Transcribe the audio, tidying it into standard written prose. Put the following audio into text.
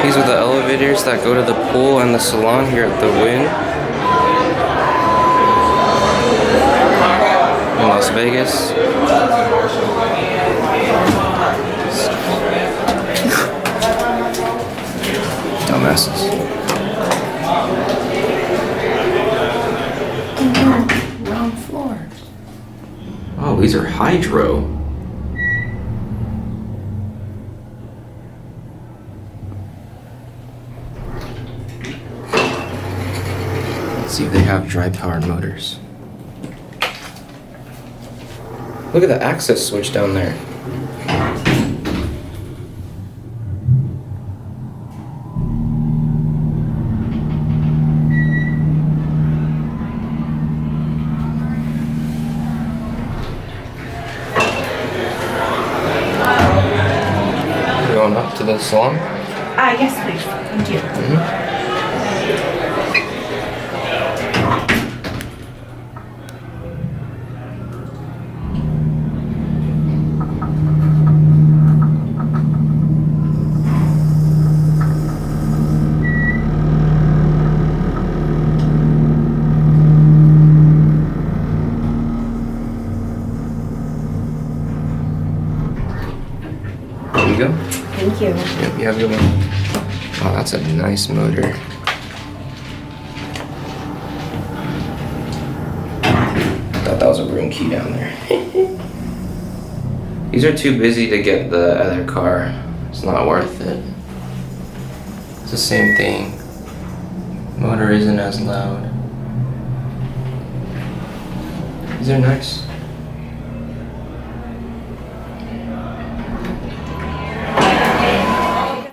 These are the elevators that go to the pool and the salon here at the Wynn in Las Vegas. Dumbasses. Wrong floor. Oh, these are hydro. Let's see if they have dry powered motors. Look at the access switch down there. Going up to the salon? Yes, please. Thank you. There you go. Thank you. Yep, you have your one. Wow, that's a nice motor. Thought that was a room key down there. These are too busy to get the other car. It's not worth it. It's the same thing. Motor isn't as loud. These are nice.